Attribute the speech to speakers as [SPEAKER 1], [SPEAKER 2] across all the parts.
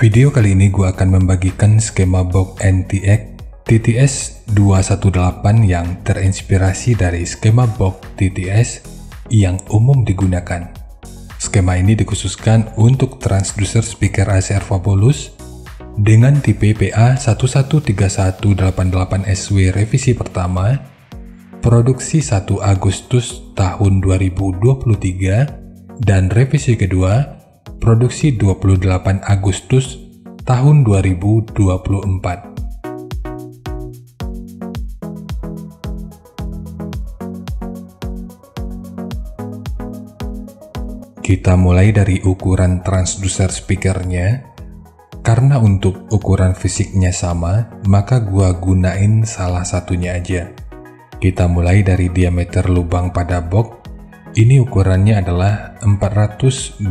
[SPEAKER 1] Video kali ini gue akan membagikan skema box NTX TTS 218 yang terinspirasi dari skema box TTS yang umum digunakan. Skema ini dikhususkan untuk transducer speaker ACR Fabulous dengan tipe PA113188SW revisi pertama, produksi 1 Agustus tahun 2023 dan revisi kedua, produksi 28 Agustus tahun 2024. Kita mulai dari ukuran transducer speakernya. Karena untuk ukuran fisiknya sama, maka gua gunain salah satunya aja. Kita mulai dari diameter lubang pada box. Ini ukurannya adalah 424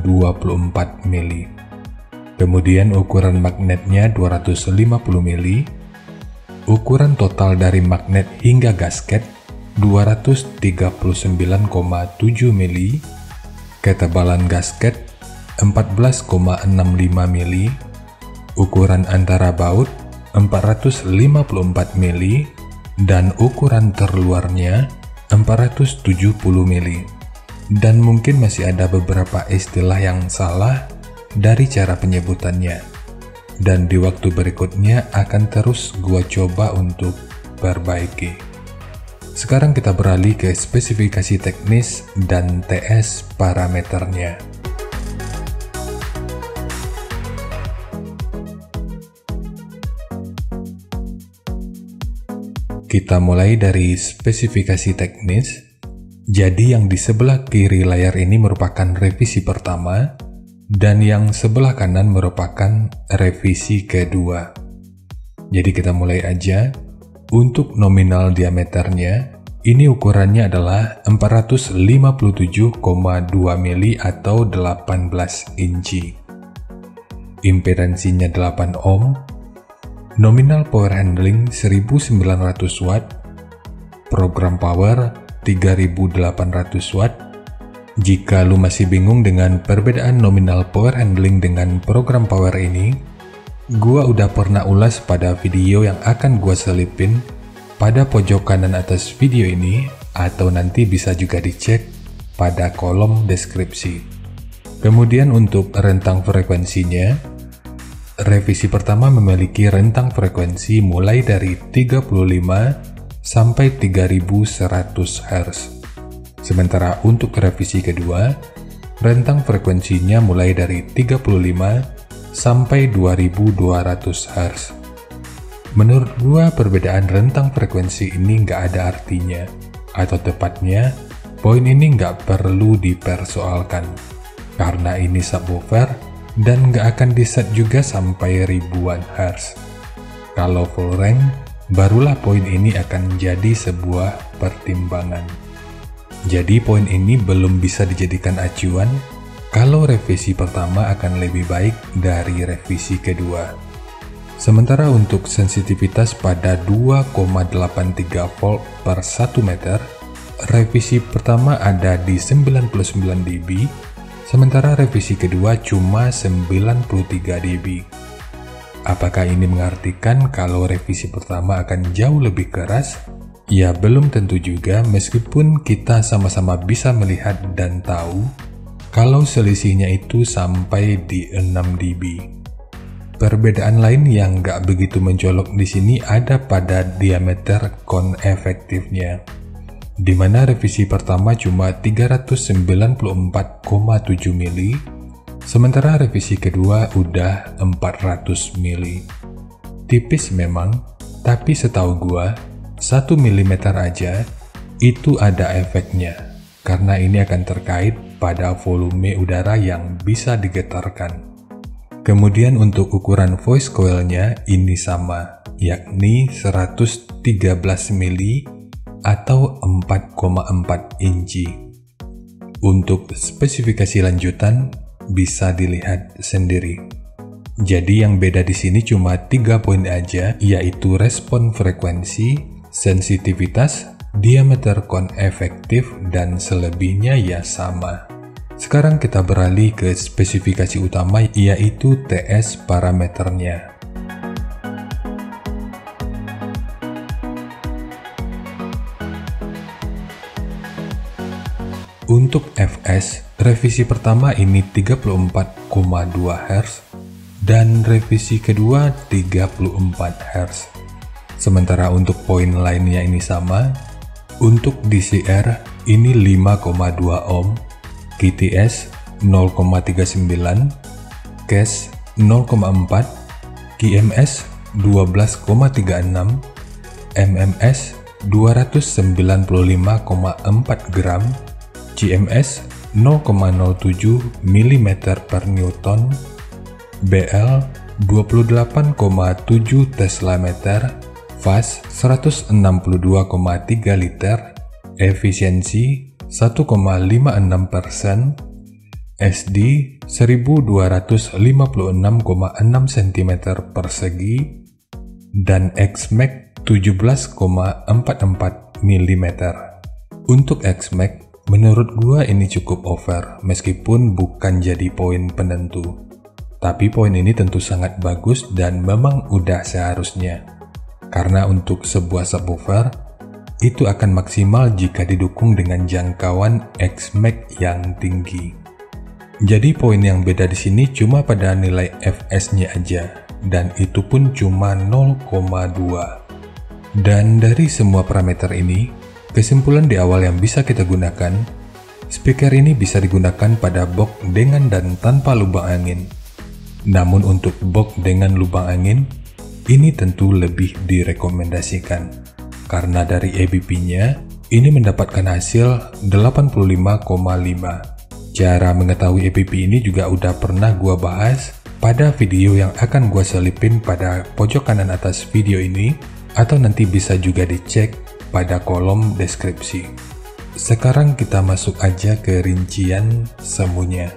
[SPEAKER 1] mili. Kemudian ukuran magnetnya 250 mili. Ukuran total dari magnet hingga gasket 239,7 mili. Ketebalan gasket 14,65 mili. Ukuran antara baut 454 mili dan ukuran terluarnya 470 mili. Dan mungkin masih ada beberapa istilah yang salah dari cara penyebutannya. Dan di waktu berikutnya akan terus gua coba untuk perbaiki. Sekarang kita beralih ke spesifikasi teknis dan TS parameternya. Kita mulai dari spesifikasi teknis. Jadi yang di sebelah kiri layar ini merupakan revisi pertama dan yang sebelah kanan merupakan revisi kedua. Jadi kita mulai aja. Untuk nominal diameternya, ini ukurannya adalah 457,2 mili atau 18 inci. Impedansinya 8 ohm. Nominal power handling 1900 watt. Program power 3800 watt. Jika lu masih bingung dengan perbedaan nominal power handling dengan program power ini, gua udah pernah ulas pada video yang akan gua selipin pada pojok kanan atas video ini, atau nanti bisa juga dicek pada kolom deskripsi. Kemudian untuk rentang frekuensinya, revisi pertama memiliki rentang frekuensi mulai dari 35 sampai 3100 Hz. Sementara untuk revisi kedua, rentang frekuensinya mulai dari 35 sampai 2200 Hz. Menurut gua perbedaan rentang frekuensi ini nggak ada artinya, atau tepatnya, poin ini nggak perlu dipersoalkan, karena ini subwoofer dan nggak akan diset juga sampai ribuan Hz. Kalau full range, barulah poin ini akan jadi sebuah pertimbangan. Jadi poin ini belum bisa dijadikan acuan kalau revisi pertama akan lebih baik dari revisi kedua. Sementara untuk sensitivitas pada 2,83 volt per 1 meter, revisi pertama ada di 99 dB, sementara revisi kedua cuma 93 dB. Apakah ini mengartikan kalau revisi pertama akan jauh lebih keras? Ya belum tentu juga, meskipun kita sama-sama bisa melihat dan tahu kalau selisihnya itu sampai di 6 dB. Perbedaan lain yang nggak begitu mencolok di sini ada pada diameter kon efektifnya, di mana revisi pertama cuma 394,7 mili, sementara revisi kedua udah 400 mili. Tipis memang, tapi setahu gua 1 mm aja itu ada efeknya, karena ini akan terkait pada volume udara yang bisa digetarkan. Kemudian untuk ukuran voice coil-nya ini sama, yakni 113 mili atau 4,4 inci. Untuk spesifikasi lanjutan bisa dilihat sendiri. Jadi yang beda di sini cuma 3 poin aja, yaitu respon frekuensi, sensitivitas, diameter kon efektif, dan selebihnya ya sama. Sekarang kita beralih ke spesifikasi utama, yaitu TS parameternya. Untuk fs, revisi pertama ini 34,2 Hz dan revisi kedua 34 Hz. Sementara untuk poin lainnya ini sama. Untuk DCR ini 5,2 ohm, KTS 0,39, CAS 0,4, KMS 12,36, MMS 295,4 gram, CMS 0,07 mm per Newton, BL 28,7 Tesla meter, fast 162,3 liter, efisiensi 1,56%, SD 1256,6 cm persegi, dan XMAX 17,44 mm. Untuk XMAX, menurut gua ini cukup over, meskipun bukan jadi poin penentu. Tapi poin ini tentu sangat bagus dan memang udah seharusnya. Karena untuk sebuah subwoofer, itu akan maksimal jika didukung dengan jangkauan XMAX yang tinggi. Jadi poin yang beda di sini cuma pada nilai fs-nya aja, dan itu pun cuma 0,2. Dan dari semua parameter ini, kesimpulan di awal yang bisa kita gunakan, speaker ini bisa digunakan pada box dengan dan tanpa lubang angin. Namun untuk box dengan lubang angin, ini tentu lebih direkomendasikan. Karena dari ABP-nya, ini mendapatkan hasil 85,5. Cara mengetahui ABP ini juga udah pernah gua bahas pada video yang akan gua selipin pada pojok kanan atas video ini, atau nanti bisa juga dicek pada kolom deskripsi. Sekarang kita masuk aja ke rincian semuanya.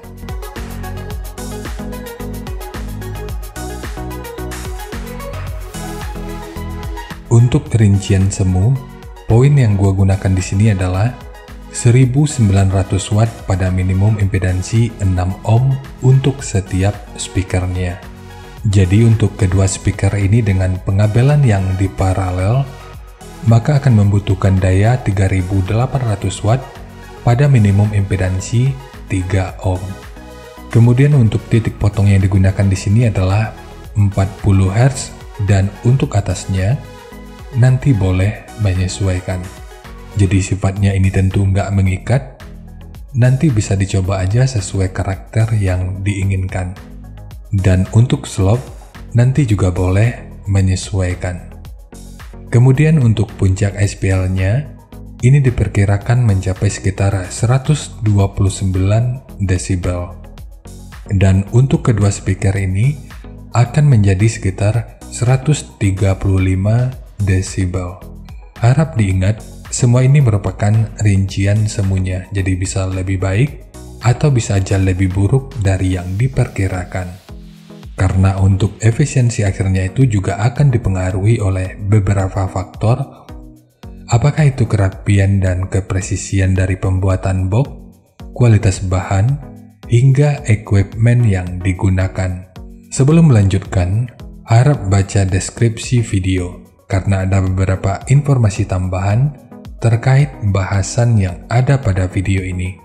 [SPEAKER 1] Untuk rincian semu, poin yang gua gunakan di sini adalah 1900 watt pada minimum impedansi 6 ohm untuk setiap speakernya. Jadi untuk kedua speaker ini dengan pengabelan yang diparalel, maka akan membutuhkan daya 3800 watt pada minimum impedansi 3 ohm. Kemudian untuk titik potong yang digunakan di sini adalah 40 Hz, dan untuk atasnya nanti boleh menyesuaikan. Jadi sifatnya ini tentu nggak mengikat, nanti bisa dicoba aja sesuai karakter yang diinginkan. Dan untuk slope nanti juga boleh menyesuaikan. Kemudian untuk puncak SPL-nya, ini diperkirakan mencapai sekitar 129 desibel. Dan untuk kedua speaker ini akan menjadi sekitar 135 desibel. Harap diingat, semua ini merupakan rincian semuanya, jadi bisa lebih baik atau bisa aja lebih buruk dari yang diperkirakan. Karena untuk efisiensi akhirnya itu juga akan dipengaruhi oleh beberapa faktor, apakah itu kerapian dan kepresisian dari pembuatan box, kualitas bahan, hingga equipment yang digunakan. Sebelum melanjutkan, harap baca deskripsi video, karena ada beberapa informasi tambahan terkait bahasan yang ada pada video ini.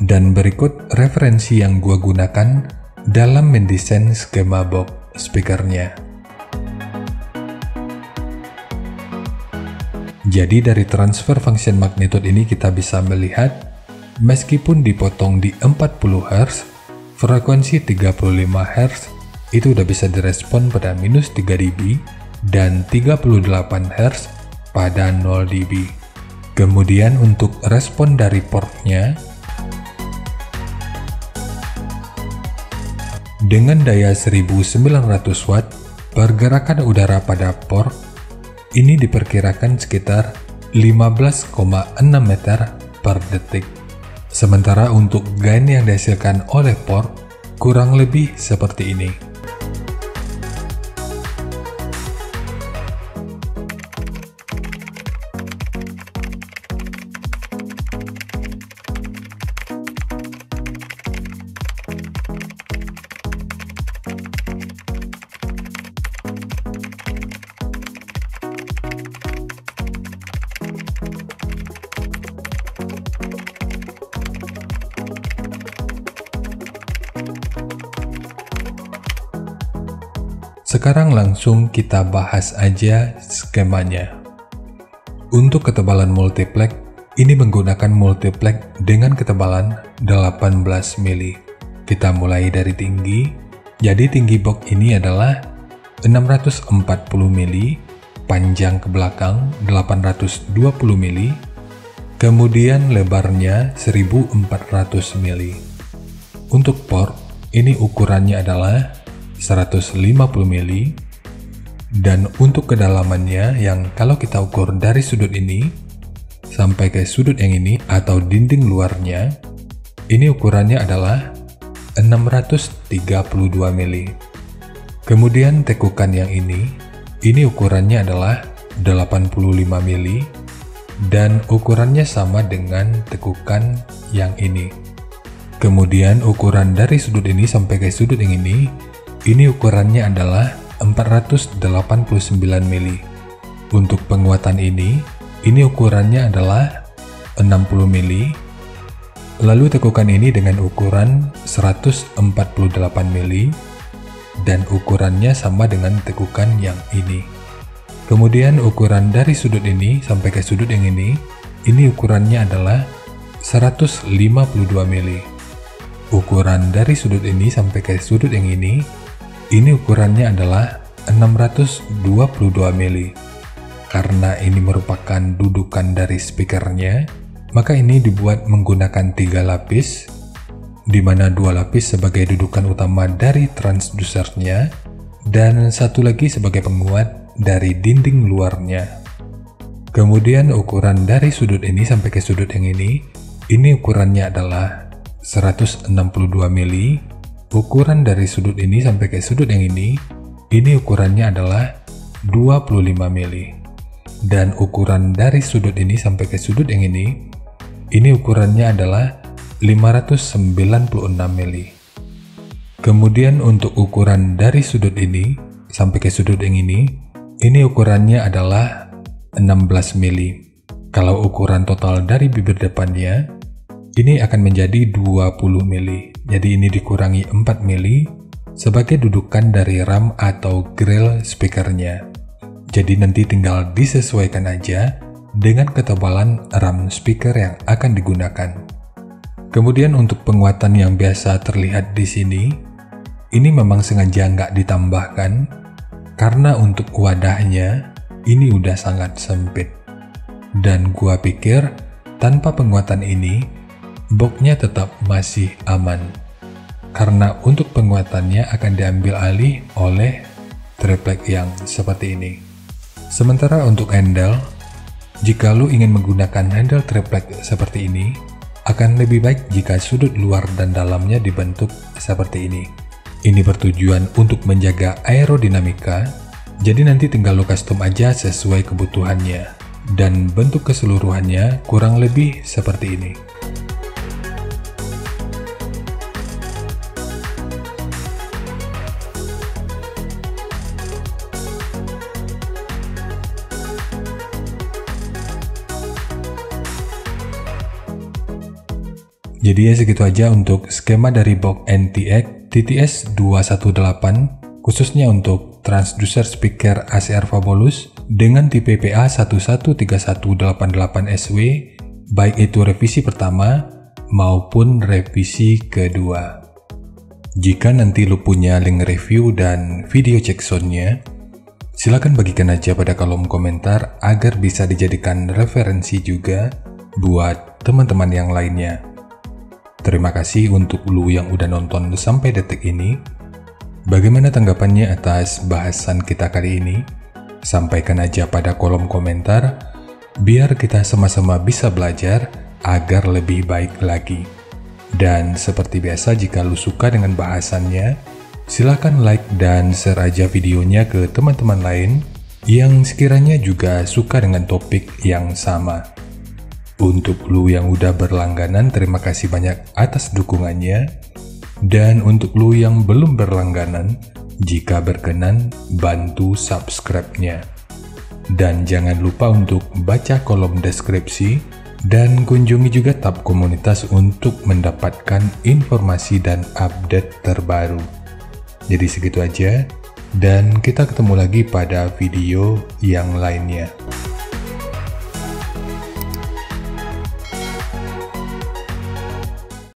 [SPEAKER 1] Dan berikut referensi yang gua gunakan dalam mendesain skema box speakernya. Jadi dari transfer function magnitude ini kita bisa melihat, meskipun dipotong di 40 Hz, frekuensi 35 Hz itu udah bisa direspon pada minus 3 dB dan 38 Hz pada 0 dB. Kemudian untuk respon dari portnya, dengan daya 1900 watt, pergerakan udara pada port ini diperkirakan sekitar 15,6 meter per detik. Sementara untuk gain yang dihasilkan oleh port kurang lebih seperti ini. Sekarang langsung kita bahas aja skemanya. Untuk ketebalan multiplex, ini menggunakan multiplex dengan ketebalan 18 mili. Kita mulai dari tinggi. Jadi tinggi box ini adalah 640 mili, panjang ke belakang 820 mili, kemudian lebarnya 1400 mili. Untuk port, ini ukurannya adalah 150 mili, dan untuk kedalamannya yang kalau kita ukur dari sudut ini sampai ke sudut yang ini atau dinding luarnya, ini ukurannya adalah 632 mili. Kemudian tekukan yang ini ukurannya adalah 85 mili, dan ukurannya sama dengan tekukan yang ini. Kemudian ukuran dari sudut ini sampai ke sudut yang ini ukurannya adalah 489 mili. Untuk penguatan ini ukurannya adalah 60 mili. Lalu tekukan ini dengan ukuran 148 mili, dan ukurannya sama dengan tekukan yang ini. Kemudian ukuran dari sudut ini sampai ke sudut yang ini ukurannya adalah 152 mili. Ukuran dari sudut ini sampai ke sudut yang ini ukurannya adalah 622 mili. Karena ini merupakan dudukan dari speakernya, maka ini dibuat menggunakan 3 lapis, di mana 2 lapis sebagai dudukan utama dari transdusernya, dan 1 lagi sebagai penguat dari dinding luarnya. Kemudian ukuran dari sudut ini sampai ke sudut yang ini ukurannya adalah 162 mili. Ukuran dari sudut ini sampai ke sudut yang ini ukurannya adalah 25 mili. Dan ukuran dari sudut ini sampai ke sudut yang ini ukurannya adalah 596 mili. Kemudian untuk ukuran dari sudut ini sampai ke sudut yang ini ukurannya adalah 16 mili. Kalau ukuran total dari bibir depannya ini akan menjadi 20 mili. Jadi ini dikurangi 4 mili sebagai dudukan dari RAM atau grill speakernya. Jadi nanti tinggal disesuaikan aja dengan ketebalan RAM speaker yang akan digunakan. Kemudian untuk penguatan yang biasa terlihat di sini, ini memang sengaja nggak ditambahkan karena untuk wadahnya ini udah sangat sempit. Dan gua pikir tanpa penguatan ini, boxnya tetap masih aman. Karena untuk penguatannya akan diambil alih oleh triplek yang seperti ini. Sementara untuk handle, jika lu ingin menggunakan handle triplek seperti ini, akan lebih baik jika sudut luar dan dalamnya dibentuk seperti ini. Ini bertujuan untuk menjaga aerodinamika, jadi nanti tinggal lu custom aja sesuai kebutuhannya. Dan bentuk keseluruhannya kurang lebih seperti ini. Jadi ya segitu aja untuk skema dari box NTX TTS218 khususnya untuk transducer speaker ACR Fabulous dengan tipe PA113188SW, baik itu revisi pertama maupun revisi kedua. Jika nanti lu punya link review dan video check soundnya, silakan bagikan aja pada kolom komentar agar bisa dijadikan referensi juga buat teman-teman yang lainnya. Terima kasih untuk lu yang udah nonton sampai detik ini. Bagaimana tanggapannya atas bahasan kita kali ini? Sampaikan aja pada kolom komentar, biar kita sama-sama bisa belajar agar lebih baik lagi. Dan seperti biasa, jika lu suka dengan bahasannya, silahkan like dan share aja videonya ke teman-teman lain yang sekiranya juga suka dengan topik yang sama. Untuk lu yang udah berlangganan, terima kasih banyak atas dukungannya. Dan untuk lu yang belum berlangganan, jika berkenan, bantu subscribe-nya. Dan jangan lupa untuk baca kolom deskripsi dan kunjungi juga tab komunitas untuk mendapatkan informasi dan update terbaru. Jadi segitu aja. Dan kita ketemu lagi pada video yang lainnya.